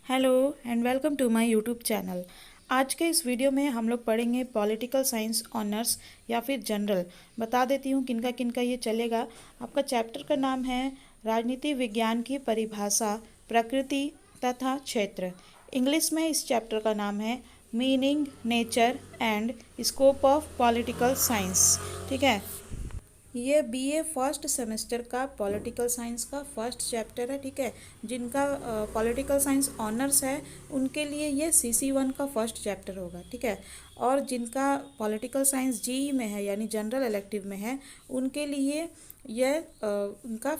Hello and welcome to my YouTube channel. आज के इस वीडियो में हम लोग पढ़ेंगे पॉलिटिकल साइंस ऑनर्स या फिर जनरल। बता देती हूँ किनका किनका ये चलेगा। आपका चैप्टर का नाम है राजनीति विज्ञान की परिभाषा, प्रकृति तथा क्षेत्र। इंग्लिश में इस चैप्टर का नाम है meaning, nature and scope of political science. ठीक है, ये बीए फर्स्ट सेमेस्टर का पॉलिटिकल साइंस का फर्स्ट चैप्टर है। ठीक है, जिनका पॉलिटिकल साइंस ऑनर्स है उनके लिए ये CC1 का फर्स्ट चैप्टर होगा। ठीक है, और जिनका पॉलिटिकल साइंस जीई में है यानी जनरल इलेक्टिव में है उनके लिए यह उनका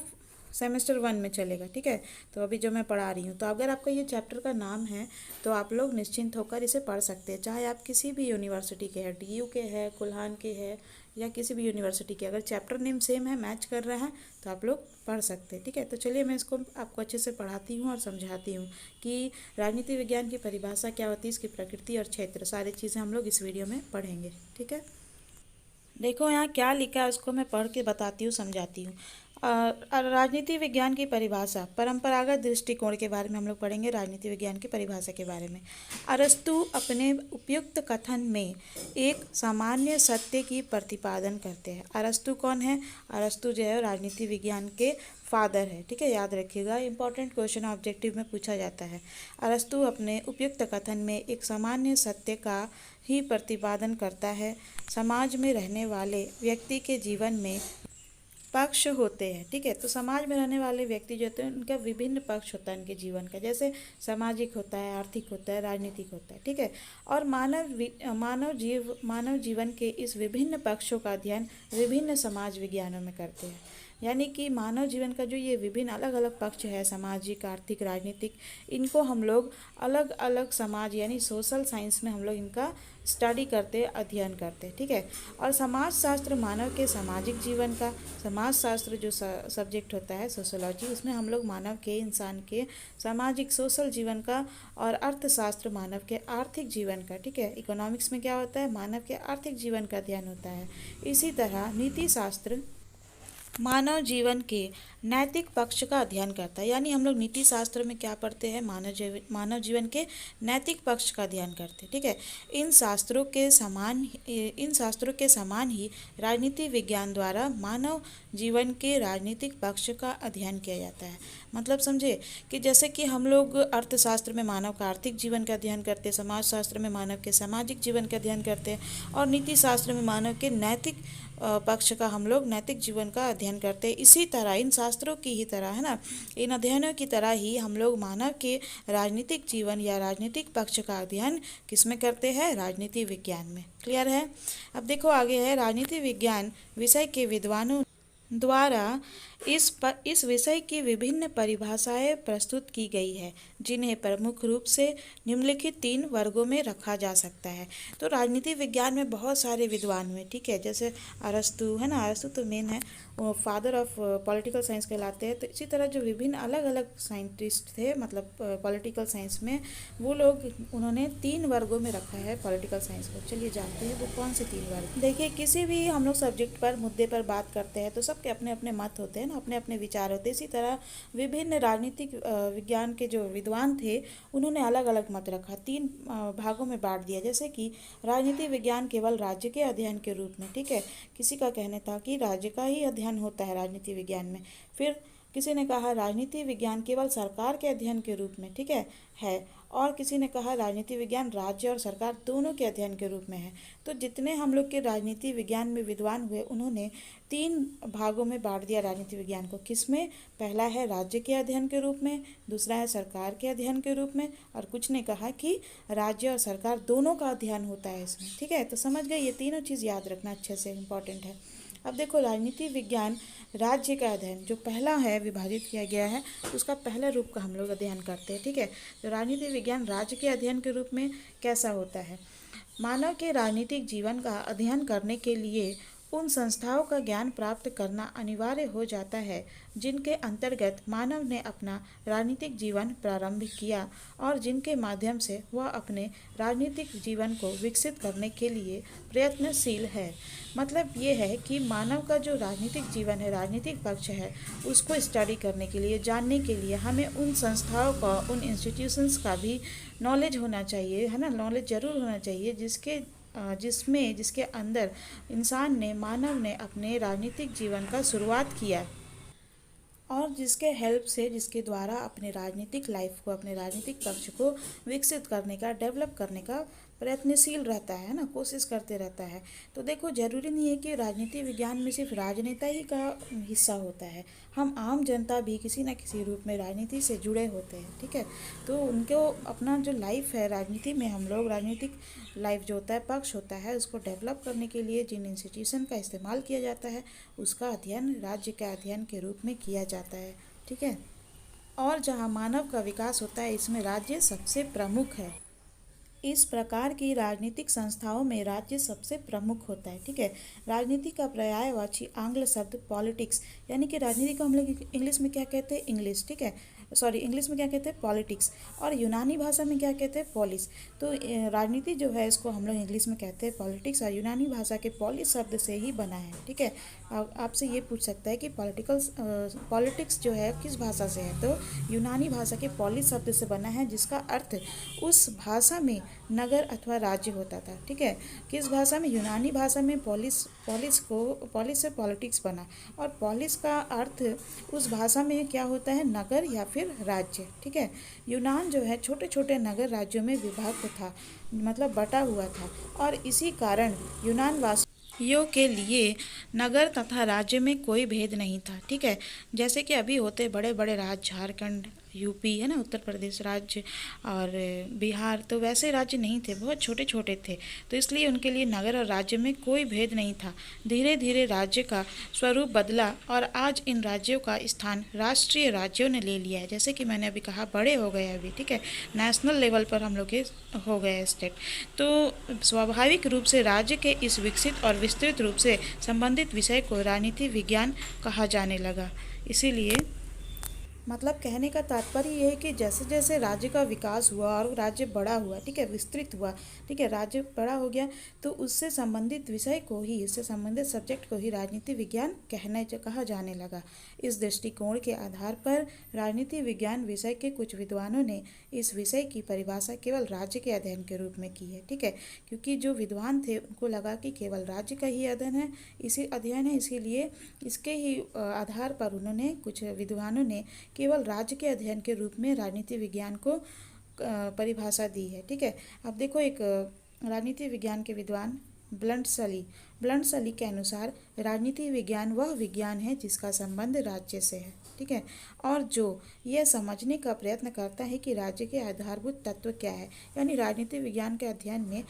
सेमेस्टर 1 में चलेगा। ठीक है, तो अभी जो मैं पढ़ा रही हूँ, तो अगर आपका ये चैप्टर का नाम है तो आप लोग निश्चिंत होकर इसे पढ़ सकते हैं, चाहे आप किसी भी यूनिवर्सिटी के हैं, DU के हैं, कुल्हान के हैं या किसी भी यूनिवर्सिटी के। अगर चैप्टर नेम सेम है, मैच कर रहा है, तो आप लोग पढ़ सकते हैं। ठीक है, तो चलिए मैं इसको आपको अच्छे से पढ़ाती हूँ और समझाती हूँ कि राजनीति विज्ञान की परिभाषा क्या होती है, इसकी प्रकृति और क्षेत्र, सारी चीज़ें हम लोग इस वीडियो में पढ़ेंगे। ठीक है, देखो यहाँ क्या लिखा है उसको मैं पढ़ के बताती हूँ, समझाती हूँ। राजनीति विज्ञान की परिभाषा, परंपरागत दृष्टिकोण के बारे में हम लोग पढ़ेंगे। राजनीति विज्ञान की परिभाषा के बारे में अरस्तु अपने उपयुक्त कथन में एक सामान्य सत्य की प्रतिपादन करते हैं। अरस्तु कौन है? अरस्तु जो है राजनीति विज्ञान के फादर है। ठीक है, याद रखिएगा, इंपॉर्टेंट क्वेश्चन ऑब्जेक्टिव में पूछा जाता है। अरस्तु अपने उपयुक्त कथन में एक सामान्य सत्य का ही प्रतिपादन करता है। समाज में रहने वाले व्यक्ति के जीवन में पक्ष होते हैं। ठीक है, तो समाज में रहने वाले व्यक्ति जो होते हैं उनका विभिन्न पक्ष होता है उनके जीवन का, जैसे सामाजिक होता है, आर्थिक होता है, राजनीतिक होता है। ठीक है, और मानव जीवन के इस विभिन्न पक्षों का अध्ययन विभिन्न समाज विज्ञानों में करते हैं। यानी कि मानव जीवन का जो ये विभिन्न अलग अलग पक्ष है, सामाजिक, आर्थिक, राजनीतिक, इनको हम लोग अलग अलग समाज यानी सोशल साइंस में हम लोग इनका स्टडी करते, अध्ययन करते। ठीक है, और समाज शास्त्र मानव के सामाजिक जीवन का, समाज शास्त्र जो सब्जेक्ट होता है सोशोलॉजी, उसमें हम लोग मानव के, इंसान के सामाजिक सोशल जीवन का, और अर्थशास्त्र मानव के आर्थिक जीवन का। ठीक है, इकोनॉमिक्स में क्या होता है? मानव के आर्थिक जीवन का अध्ययन होता है। इसी तरह नीति शास्त्र मानव जीवन के नैतिक पक्ष का अध्ययन करता है। यानी हम लोग नीति शास्त्र में क्या पढ़ते हैं? मानव जीवन के नैतिक पक्ष का अध्ययन करते हैं। ठीक है, इन शास्त्रों के समान ही राजनीति विज्ञान द्वारा मानव जीवन के राजनीतिक पक्ष का अध्ययन किया जाता है। मतलब समझे कि जैसे कि हम लोग अर्थशास्त्र में मानव का आर्थिक जीवन का अध्ययन करते हैं, समाज शास्त्र में मानव के सामाजिक जीवन का अध्ययन करते हैं, और नीति शास्त्र में मानव के नैतिक पक्ष का हम लोग नैतिक जीवन का अध्ययन करते हैं। इसी तरह इन शास्त्रों की ही तरह है ना, इन अध्ययनों की तरह ही हम लोग मानव के राजनीतिक जीवन या राजनीतिक पक्ष का अध्ययन किसमें करते हैं? राजनीति विज्ञान में। क्लियर है? अब देखो आगे है, राजनीति विज्ञान विषय के विद्वानों द्वारा इस विषय की विभिन्न परिभाषाएं प्रस्तुत की गई है, जिन्हें प्रमुख रूप से निम्नलिखित 3 वर्गों में रखा जा सकता है। तो राजनीति विज्ञान में बहुत सारे विद्वान हुए। ठीक है, जैसे अरस्तु है ना, अरस्तु तो मेन है, वो फादर ऑफ पॉलिटिकल साइंस कहलाते हैं। तो इसी तरह जो विभिन्न अलग अलग साइंटिस्ट थे, मतलब पॉलिटिकल साइंस में, वो लोग उन्होंने 3 वर्गों में रखा है पॉलिटिकल साइंस को। चलिए जानते हैं वो कौन से 3 वर्ग। देखिए, किसी भी हम लोग सब्जेक्ट पर, मुद्दे पर बात करते हैं तो सबके अपने अपने मत होते हैं ना, अपने अपने विचार होते हैं। इसी तरह विभिन्न राजनीतिक विज्ञान के जो विद्वान थे उन्होंने अलग अलग मत रखा, 3 भागों में बांट दिया। जैसे कि राजनीति विज्ञान केवल राज्य के अध्ययन के रूप में। ठीक है, किसी का कहना था कि राज्य का ही अध्ययन होता है राजनीति विज्ञान में। फिर किसी ने कहा राजनीति विज्ञान केवल सरकार के अध्ययन के रूप में। ठीक है, और किसी ने कहा राजनीति विज्ञान राज्य और सरकार दोनों के अध्ययन के रूप में है। तो जितने हम लोग के राजनीति विज्ञान में विद्वान हुए उन्होंने 3 भागों में बांट दिया राजनीति विज्ञान को। किसमें? पहला है राज्य के अध्ययन के रूप में, दूसरा है सरकार के अध्ययन के रूप में, और कुछ ने कहा कि राज्य और सरकार दोनों का अध्ययन होता है इसमें। ठीक है, तो समझ गए, ये तीनों चीज़ याद रखना अच्छे से, इम्पॉर्टेंट है। अब देखो, राजनीति विज्ञान राज्य का अध्ययन जो पहला है विभाजित किया गया है, उसका पहले रूप का हम लोग अध्ययन करते हैं। ठीक है, तो राजनीति विज्ञान राज्य के अध्ययन के रूप में कैसा होता है? मानव के राजनीतिक जीवन का अध्ययन करने के लिए उन संस्थाओं का ज्ञान प्राप्त करना अनिवार्य हो जाता है जिनके अंतर्गत मानव ने अपना राजनीतिक जीवन प्रारंभ किया और जिनके माध्यम से वह अपने राजनीतिक जीवन को विकसित करने के लिए प्रयत्नशील है। मतलब ये है कि मानव का जो राजनीतिक जीवन है, राजनीतिक पक्ष है, उसको स्टडी करने के लिए, जानने के लिए हमें उन संस्थाओं का, उन इंस्टीट्यूशंस का भी नॉलेज होना चाहिए, है ना। नॉलेज ज़रूर होना चाहिए जिसके अंदर मानव ने अपने राजनीतिक जीवन का शुरुआत किया और जिसके द्वारा अपने राजनीतिक लाइफ को, अपने राजनीतिक पक्ष को विकसित करने का, डेवलप करने का प्रयत्नशील रहता है ना, कोशिश करते रहता है। तो देखो, जरूरी नहीं है कि राजनीति विज्ञान में सिर्फ राजनेता ही का हिस्सा होता है। हम आम जनता भी किसी न किसी रूप में राजनीति से जुड़े होते हैं, ठीक है। तो उनको अपना जो लाइफ है राजनीति में, हम लोग राजनीतिक लाइफ जो होता है, पक्ष होता है, उसको डेवलप करने के लिए जिन इंस्टीट्यूशन का इस्तेमाल किया जाता है उसका अध्ययन राज्य के अध्ययन के रूप में किया जाता है, ठीक है। और जहाँ मानव का विकास होता है, इसमें राज्य सबसे प्रमुख है। इस प्रकार की राजनीतिक संस्थाओं में राज्य सबसे प्रमुख होता है, ठीक है। राजनीति का पर्यायवाची आंग्ल शब्द पॉलिटिक्स, यानी कि राजनीति को हम लोग इंग्लिश में क्या कहते हैं, ठीक है, सॉरी, इंग्लिश में क्या कहते हैं, पॉलिटिक्स, और यूनानी भाषा में क्या कहते हैं, पॉलिस। तो राजनीति जो है इसको हम लोग इंग्लिश में कहते हैं पॉलिटिक्स, और यूनानी भाषा के पॉलिस शब्द से ही बना है, ठीक है। आपसे ये पूछ सकता है कि पॉलिटिक्स जो है किस भाषा से है, तो यूनानी भाषा के पॉलिस शब्द से बना है, जिसका अर्थ उस भाषा में नगर अथवा राज्य होता था, ठीक है। किस भाषा में, यूनानी भाषा में पॉलिस से पॉलिटिक्स बना, और पॉलिस का अर्थ उस भाषा में क्या होता है, नगर या फिर राज्य, ठीक है। यूनान जो है छोटे छोटे नगर राज्यों में विभक्त था, मतलब बटा हुआ था, और इसी कारण यूनान वासियों के लिए नगर तथा राज्य में कोई भेद नहीं था, ठीक है। जैसे कि अभी होते बड़े बड़े राज्य, झारखंड, यूपी, है ना, उत्तर प्रदेश राज्य और बिहार, तो वैसे राज्य नहीं थे, बहुत छोटे छोटे थे। तो इसलिए उनके लिए नगर और राज्य में कोई भेद नहीं था। धीरे धीरे राज्य का स्वरूप बदला और आज इन राज्यों का स्थान राष्ट्रीय राज्यों ने ले लिया है। जैसे कि मैंने अभी कहा, बड़े हो गए अभी, ठीक है, नेशनल लेवल पर हम लोग के हो गए स्टेट। तो स्वाभाविक रूप से राज्य के इस विकसित और विस्तृत रूप से संबंधित विषय को राजनीति विज्ञान कहा जाने लगा। इसीलिए मतलब कहने का तात्पर्य ये है कि जैसे जैसे राज्य का विकास हुआ और राज्य बड़ा हुआ, ठीक है, विस्तृत हुआ, ठीक है, राज्य बड़ा हो गया, तो उससे संबंधित विषय को ही, इससे संबंधित सब्जेक्ट को ही राजनीति विज्ञान कहा जाने लगा। इस दृष्टिकोण के आधार पर राजनीति विज्ञान विषय के कुछ विद्वानों ने इस विषय की परिभाषा केवल राज्य के अध्ययन के रूप में की है, ठीक है। क्योंकि जो विद्वान थे उनको लगा कि केवल राज्य का ही अध्ययन है, इसीलिए इसके ही आधार पर उन्होंने, कुछ विद्वानों ने केवल राज्य के अध्ययन के रूप में राजनीति विज्ञान को परिभाषा दी है, ठीक है। अब देखो, एक राजनीति विज्ञान के विद्वान ब्लंट सली के अनुसार राजनीति विज्ञान वह विज्ञान है जिसका संबंध राज्य से है, ठीक है, और जो यह समझने का प्रयत्न करता है कि राज्य के आधारभूत तत्व क्या है। यानी राजनीति विज्ञान के अध्ययन में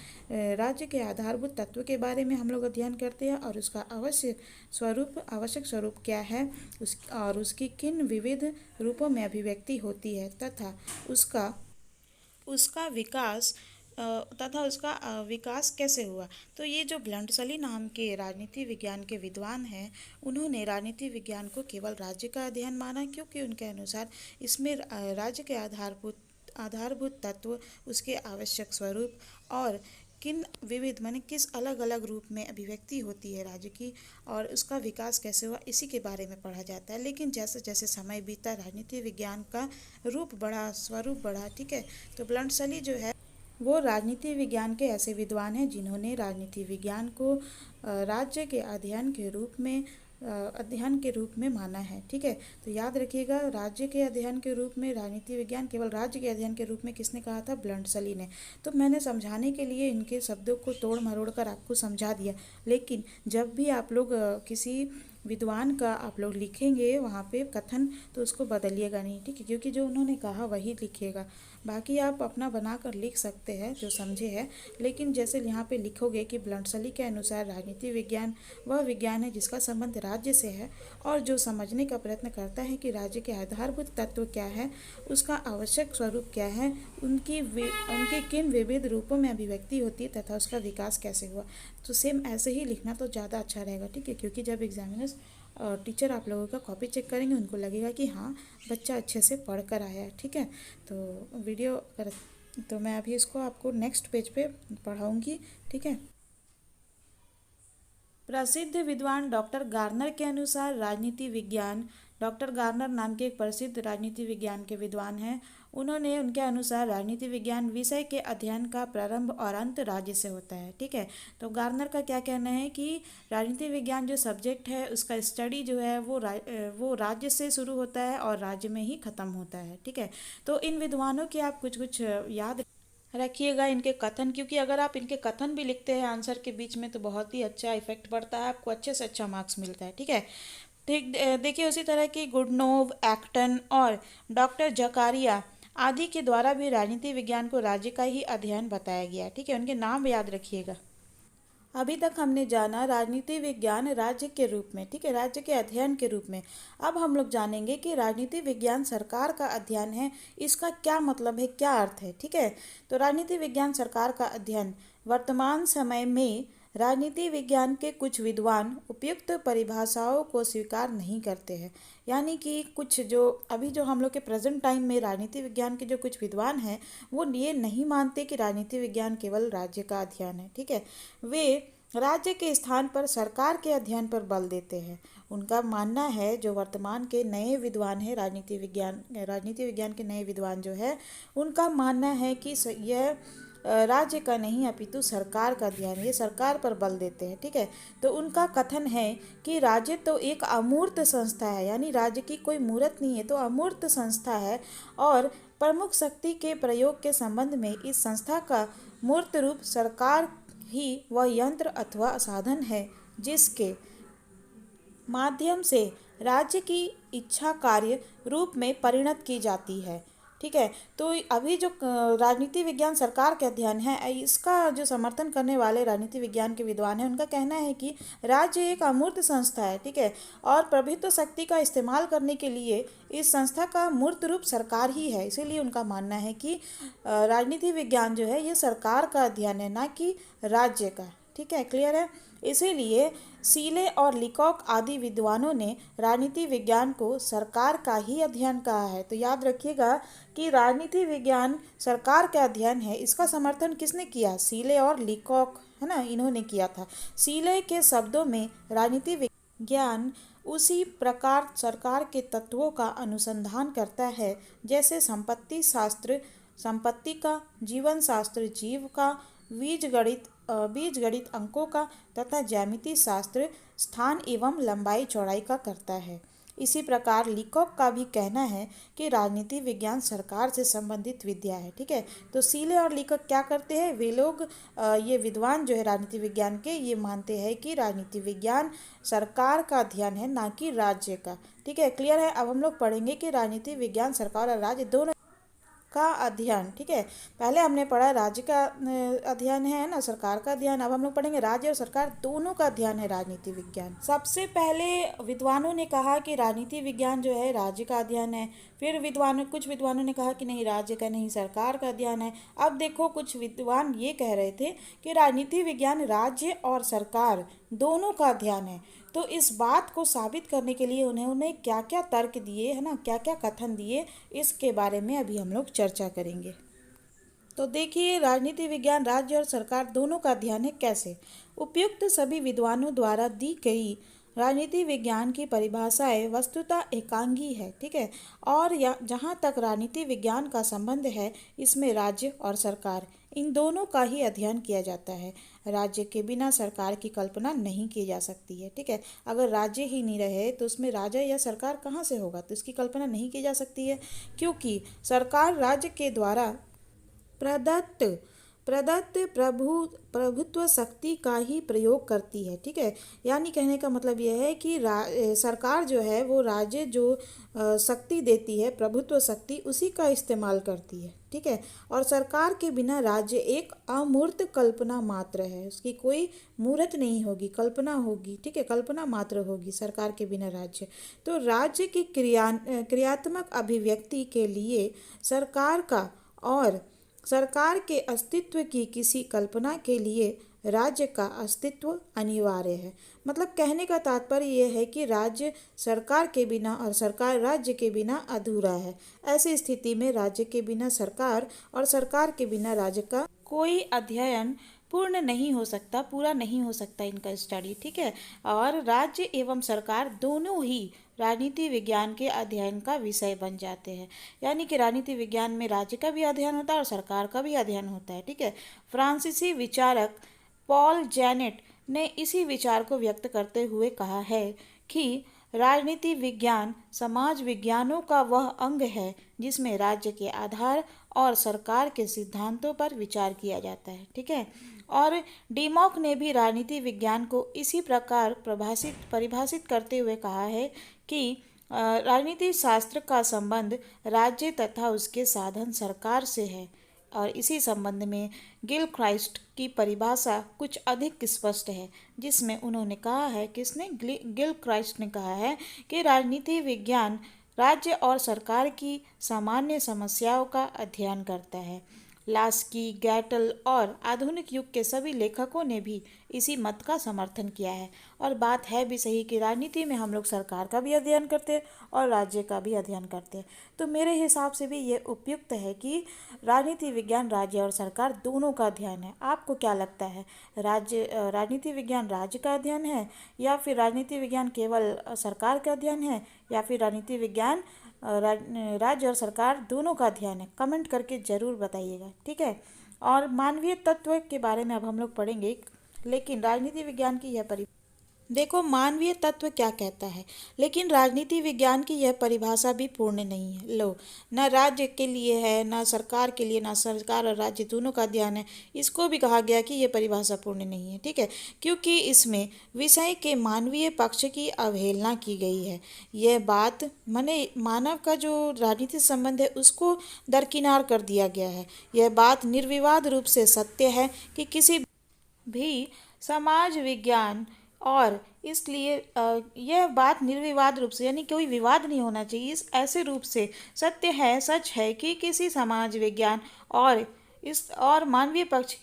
राज्य के आधारभूत तत्व के बारे में हम लोग अध्ययन करते हैं, और उसका आवश्यक स्वरूप क्या है, और उसकी किन विविध रूपों में अभिव्यक्ति होती है, तथा उसका विकास कैसे हुआ। तो ये जो ब्लंटसली नाम के राजनीति विज्ञान के विद्वान हैं, उन्होंने राजनीति विज्ञान को केवल राज्य का अध्ययन माना, क्योंकि उनके अनुसार इसमें राज्य के आधारभूत तत्व, उसके आवश्यक स्वरूप और किस अलग अलग रूप में अभिव्यक्ति होती है राज्य की, और उसका विकास कैसे हुआ, इसी के बारे में पढ़ा जाता है। लेकिन जैसे जैसे समय बीता, राजनीति विज्ञान का रूप बढ़ा, स्वरूप बढ़ा, ठीक है। तो ब्लंटसली जो है वो राजनीति विज्ञान के ऐसे विद्वान हैं जिन्होंने राजनीति विज्ञान को राज्य के अध्ययन के रूप में माना है, ठीक है। तो याद रखिएगा, राज्य के अध्ययन के रूप में राजनीति विज्ञान केवल राज्य के अध्ययन के रूप में किसने कहा था, ब्लंटसली ने। तो मैंने समझाने के लिए इनके शब्दों को तोड़ मरोड़ कर आपको समझा दिया, लेकिन जब भी आप लोग किसी विद्वान का आप लोग लिखेंगे वहाँ पे कथन, तो उसको बदलिएगा नहीं, ठीक है, क्योंकि जो उन्होंने कहा वही लिखिएगा। बाकी आप अपना बनाकर लिख सकते हैं जो समझे है, लेकिन जैसे यहाँ पे लिखोगे कि ब्लंटसली के अनुसार राजनीति विज्ञान वह विज्ञान है जिसका संबंध राज्य से है, और जो समझने का प्रयत्न करता है कि राज्य के आधारभूत तत्व क्या है, उसका आवश्यक स्वरूप क्या है, उनके किन विविध रूपों में अभिव्यक्ति होती है, तथा उसका विकास कैसे हुआ। तो सेम ऐसे ही लिखना तो ज़्यादा अच्छा रहेगा, ठीक है, क्योंकि जब एग्जामिनर्स टीचर आप लोगों का कॉपी चेक करेंगे उनको लगेगा कि हाँ बच्चा अच्छे से पढ़ कर आया है, ठीक है। तो वीडियो कर तो मैं अभी इसको आपको नेक्स्ट पेज पे पढ़ाऊँगी, ठीक है। प्रसिद्ध विद्वान डॉक्टर गार्नर के अनुसार राजनीति विज्ञान, डॉक्टर गार्नर नाम के एक प्रसिद्ध राजनीति विज्ञान के विद्वान हैं। उन्होंने उनके अनुसार राजनीति विज्ञान विषय के अध्ययन का प्रारंभ और अंत राज्य से होता है, ठीक है। तो गार्नर का क्या कहना है कि राजनीति विज्ञान जो सब्जेक्ट है उसका स्टडी जो है वो राज्य से शुरू होता है और राज्य में ही ख़त्म होता है, ठीक है। तो इन विद्वानों के आप कुछ कुछ याद रखिएगा इनके कथन, क्योंकि अगर आप इनके कथन भी लिखते हैं आंसर के बीच में तो बहुत ही अच्छा इफेक्ट पड़ता है, आपको अच्छे से अच्छा मार्क्स मिलता है, ठीक है। ठीक, देखिए उसी तरह की गुडनोव, एक्टन और डॉक्टर जकारिया आदि के द्वारा भी राजनीति विज्ञान को राज्य का ही अध्ययन बताया गया, ठीक है। उनके नाम याद रखिएगा। अभी तक हमने जाना राजनीति विज्ञान राज्य के रूप में, ठीक है, राज्य के अध्ययन के रूप में। अब हम लोग जानेंगे कि राजनीति विज्ञान सरकार का अध्ययन है, इसका क्या मतलब है, क्या अर्थ है, ठीक है। तो राजनीति विज्ञान सरकार का अध्ययन, वर्तमान समय में राजनीति विज्ञान के कुछ विद्वान उपयुक्त परिभाषाओं को स्वीकार नहीं करते हैं। यानी कि कुछ जो अभी जो हम लोग के प्रेजेंट टाइम में राजनीति विज्ञान के जो कुछ विद्वान हैं वो ये नहीं मानते कि राजनीति विज्ञान केवल राज्य का अध्ययन है, ठीक है। वे राज्य के स्थान पर सरकार के अध्ययन पर बल देते हैं। उनका मानना है, जो वर्तमान के नए विद्वान हैं राजनीति विज्ञान के नए विद्वान जो है उनका मानना है कि यह राज्य का नहीं अपितु सरकार का अध्ययन, ये सरकार पर बल देते हैं, ठीक है। तो उनका कथन है कि राज्य तो एक अमूर्त संस्था है, यानी राज्य की कोई मूर्त नहीं है, तो अमूर्त संस्था है और प्रमुख शक्ति के प्रयोग के संबंध में इस संस्था का मूर्त रूप सरकार ही वह यंत्र अथवा साधन है जिसके माध्यम से राज्य की इच्छा कार्य रूप में परिणत की जाती है, ठीक है। तो अभी जो राजनीति विज्ञान सरकार के अध्ययन है, इसका जो समर्थन करने वाले राजनीति विज्ञान के विद्वान हैं उनका कहना है कि राज्य एक अमूर्त संस्था है, ठीक है, और प्रभुत्व शक्ति का इस्तेमाल करने के लिए इस संस्था का मूर्त रूप सरकार ही है। इसीलिए उनका मानना है कि राजनीति विज्ञान जो है ये सरकार का अध्ययन है, ना कि राज्य का, ठीक है, क्लियर है। इसीलिए सीले और लिकॉक आदि विद्वानों ने राजनीति विज्ञान को सरकार का ही अध्ययन कहा है। तो याद रखिएगा कि राजनीति विज्ञान सरकार का अध्ययन है, इसका समर्थन किसने किया, सीले और लिकॉक, है ना, इन्होंने किया था। सीले के शब्दों में राजनीति विज्ञान उसी प्रकार सरकार के तत्वों का अनुसंधान करता है जैसे संपत्ति शास्त्र संपत्ति का, जीवन शास्त्र जीव का, बीज गणित अंकों का तथा ज्यामिति शास्त्र स्थान एवं लंबाई चौड़ाई का करता है। इसी प्रकार लिकॉक का भी कहना है कि राजनीति विज्ञान सरकार से संबंधित विद्या है, ठीक है। तो सीले और लिकॉक क्या करते हैं, वे लोग ये विद्वान जो है राजनीति विज्ञान के, ये मानते हैं कि राजनीति विज्ञान सरकार का अध्ययन है, ना कि राज्य का, ठीक है, क्लियर है। अब हम लोग पढ़ेंगे कि राजनीति विज्ञान सरकार और राज्य दोनों का अध्ययन, ठीक है। पहले हमने पढ़ा राज्य का अध्ययन है ना, सरकार का अध्ययन। अब हम लोग पढ़ेंगे राज्य और सरकार दोनों का अध्ययन है राजनीति विज्ञान। सबसे पहले विद्वानों ने कहा कि राजनीति विज्ञान जो है राज्य का अध्ययन है, फिर कुछ विद्वानों ने कहा कि नहीं राज्य का नहीं सरकार का अध्ययन है। अब देखो कुछ विद्वान ये कह रहे थे कि राजनीति विज्ञान राज्य और सरकार दोनों का अध्ययन है। तो इस बात को साबित करने के लिए उन्होंने क्या क्या तर्क दिए, है ना, क्या क्या कथन दिए, इसके बारे में अभी हम लोग चर्चा करेंगे। तो देखिए राजनीति विज्ञान राज्य और सरकार दोनों का अध्ययन है कैसे। उपयुक्त सभी विद्वानों द्वारा दी गई राजनीति विज्ञान की परिभाषाएं वस्तुतः एकांगी है, ठीक है, और जहाँ तक राजनीति विज्ञान का संबंध है इसमें राज्य और सरकार इन दोनों का ही अध्ययन किया जाता है। राज्य के बिना सरकार की कल्पना नहीं की जा सकती है, ठीक है। अगर राज्य ही नहीं रहे तो उसमें राजा या सरकार कहाँ से होगा, तो इसकी कल्पना नहीं की जा सकती है, क्योंकि सरकार राज्य के द्वारा प्रदत्त प्रभुत्व शक्ति का ही प्रयोग करती है, ठीक है। यानी कहने का मतलब यह है कि सरकार जो है वो राज्य जो शक्ति देती है, प्रभुत्व शक्ति, उसी का इस्तेमाल करती है, ठीक है। और सरकार के बिना राज्य एक अमूर्त कल्पना मात्र है, उसकी कोई मूर्त नहीं होगी, कल्पना होगी, ठीक है, कल्पना मात्र होगी सरकार के बिना राज्य। तो राज्य की क्रियात्मक अभिव्यक्ति के लिए सरकार का और सरकार के अस्तित्व की किसी कल्पना के लिए राज्य का अस्तित्व अनिवार्य है। मतलब कहने का तात्पर्य यह है कि राज्य सरकार के बिना और सरकार राज्य के बिना अधूरा है। ऐसी स्थिति में राज्य के बिना सरकार और सरकार के बिना राज्य का कोई अध्ययन पूर्ण नहीं हो सकता, पूरा नहीं हो सकता इनका स्टडी। ठीक है। और राज्य एवं सरकार दोनों ही राजनीति विज्ञान के अध्ययन का विषय बन जाते हैं। यानी कि राजनीति विज्ञान में राज्य का भी अध्ययन होता है और सरकार का भी अध्ययन होता है। ठीक है। फ्रांसीसी विचारक पॉल जेनेट ने इसी विचार को व्यक्त करते हुए कहा है कि राजनीति विज्ञान समाज विज्ञानों का वह अंग है जिसमें राज्य के आधार और सरकार के सिद्धांतों पर विचार किया जाता है। ठीक है। और डिमॉक ने भी राजनीति विज्ञान को इसी प्रकार परिभाषित करते हुए कहा है कि राजनीति शास्त्र का संबंध राज्य तथा उसके साधन सरकार से है। और इसी संबंध में गिलक्राइस्ट की परिभाषा कुछ अधिक स्पष्ट है, जिसमें उन्होंने कहा है, किसने, गिलक्राइस्ट ने कहा है कि राजनीति विज्ञान राज्य और सरकार की सामान्य समस्याओं का अध्ययन करता है। लास्की, गैटल और आधुनिक युग के सभी लेखकों ने भी इसी मत का समर्थन किया है। और बात है भी सही कि राजनीति में हम लोग सरकार का भी अध्ययन करते हैं और राज्य का भी अध्ययन करते हैं। तो मेरे हिसाब से भी ये उपयुक्त है कि राजनीति विज्ञान राज्य और सरकार दोनों का अध्ययन है। आपको क्या लगता है, राजनीति विज्ञान राज्य का अध्ययन है या फिर राजनीति विज्ञान केवल सरकार का अध्ययन है, या फिर राजनीति विज्ञान राज्य और सरकार दोनों का अध्ययन है? कमेंट करके ज़रूर बताइएगा। ठीक है। और मानवीय तत्व के बारे में अब हम लोग पढ़ेंगे, लेकिन राजनीति विज्ञान की यह देखो मानवीय तत्व क्या कहता है, लेकिन राजनीति विज्ञान की यह परिभाषा भी पूर्ण नहीं है। लो, न राज्य के लिए है, न सरकार के लिए, न सरकार और राज्य दोनों का अध्ययन है। इसको भी कहा गया कि यह परिभाषा पूर्ण नहीं है। ठीक है। क्योंकि इसमें विषय के मानवीय पक्ष की अवहेलना की गई है। यह बात माने मानव का जो राजनीतिक संबंध है उसको दरकिनार कर दिया गया है। यह बात निर्विवाद रूप से सत्य है कि किसी भी समाज विज्ञान और इसलिए यह बात निर्विवाद रूप से, यानी कोई विवाद नहीं होना चाहिए, इस ऐसे रूप से सत्य है, सच है कि किसी समाज विज्ञान और मानवीय पक्ष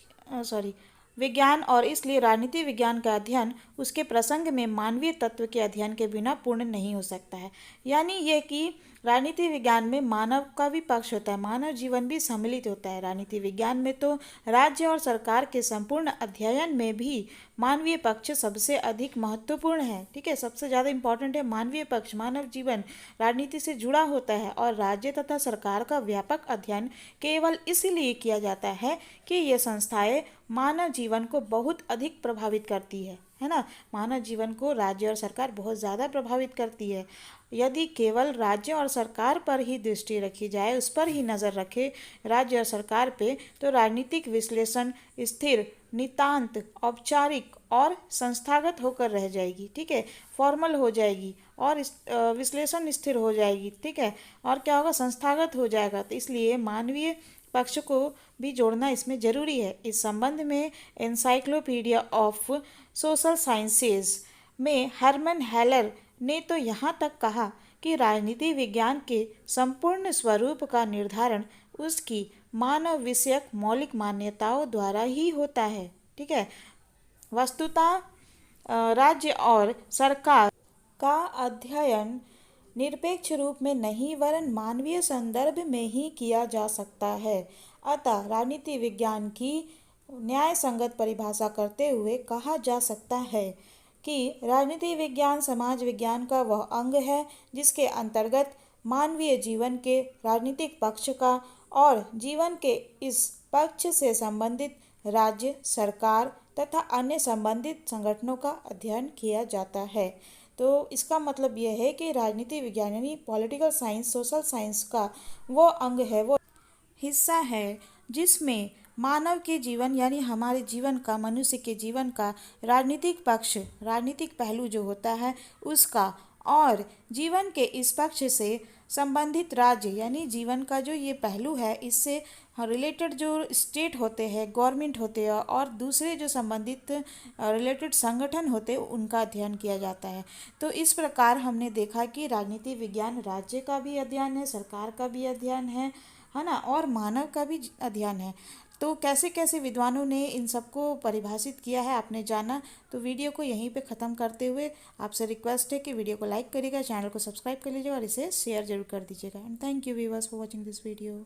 विज्ञान और इसलिए राजनीति विज्ञान का अध्ययन उसके प्रसंग में मानवीय तत्व के अध्ययन के बिना पूर्ण नहीं हो सकता है। यानी यह कि राजनीति विज्ञान में मानव का भी पक्ष होता है, मानव जीवन भी सम्मिलित होता है। राजनीति विज्ञान में तो राज्य और सरकार के संपूर्ण अध्ययन में भी मानवीय पक्ष सबसे अधिक महत्वपूर्ण है। ठीक है। सबसे ज़्यादा इम्पोर्टेंट है मानवीय पक्ष। मानव जीवन राजनीति से जुड़ा होता है और राज्य तथा सरकार का व्यापक अध्ययन केवल इसलिए किया जाता है कि ये संस्थाएं मानव जीवन को बहुत अधिक प्रभावित करती है ना। मानव जीवन को राज्य और सरकार बहुत ज़्यादा प्रभावित करती है। यदि केवल राज्य और सरकार पर ही दृष्टि रखी जाए, उस पर ही नज़र रखे राज्य और सरकार पे, तो राजनीतिक विश्लेषण स्थिर, नितांत औपचारिक और संस्थागत होकर रह जाएगी। ठीक है। फॉर्मल हो जाएगी और विश्लेषण स्थिर हो जाएगी। ठीक है। और क्या होगा, संस्थागत हो जाएगा। तो इसलिए मानवीय पक्ष को भी जोड़ना इसमें जरूरी है। इस संबंध में एनसाइक्लोपीडिया ऑफ सोशल साइंसेज में हरमन हेलर ने तो यहाँ तक कहा कि राजनीति विज्ञान के संपूर्ण स्वरूप का निर्धारण उसकी मानव विषयक मौलिक मान्यताओं द्वारा ही होता है। ठीक है। वस्तुतः राज्य और सरकार का अध्ययन निरपेक्ष रूप में नहीं वरन मानवीय संदर्भ में ही किया जा सकता है। अतः राजनीति विज्ञान की न्याय संगत परिभाषा करते हुए कहा जा सकता है कि राजनीति विज्ञान समाज विज्ञान का वह अंग है जिसके अंतर्गत मानवीय जीवन के राजनीतिक पक्ष का और जीवन के इस पक्ष से संबंधित राज्य, सरकार तथा अन्य संबंधित संगठनों का अध्ययन किया जाता है। तो इसका मतलब यह है कि राजनीति विज्ञान यानी पॉलिटिकल साइंस, सोशल साइंस का वो अंग है, वो हिस्सा है जिसमें मानव के जीवन यानी हमारे जीवन का, मनुष्य के जीवन का राजनीतिक पक्ष, राजनीतिक पहलू जो होता है उसका, और जीवन के इस पक्ष से संबंधित राज्य यानी जीवन का जो ये पहलू है, इससे रिलेटेड जो स्टेट होते हैं, गवर्नमेंट होते हैं और दूसरे जो संबंधित रिलेटेड संगठन होते हैं, उनका अध्ययन किया जाता है। तो इस प्रकार हमने देखा कि राजनीति विज्ञान राज्य का भी अध्ययन है, सरकार का भी अध्ययन है ना, और मानव का भी अध्ययन है। तो कैसे कैसे विद्वानों ने इन सबको परिभाषित किया है आपने जाना। तो वीडियो को यहीं पे ख़त्म करते हुए आपसे रिक्वेस्ट है कि वीडियो को लाइक करिएगा, चैनल को सब्सक्राइब कर लीजिएगा और इसे शेयर जरूर कर दीजिएगा। And thank you viewers for watching this video.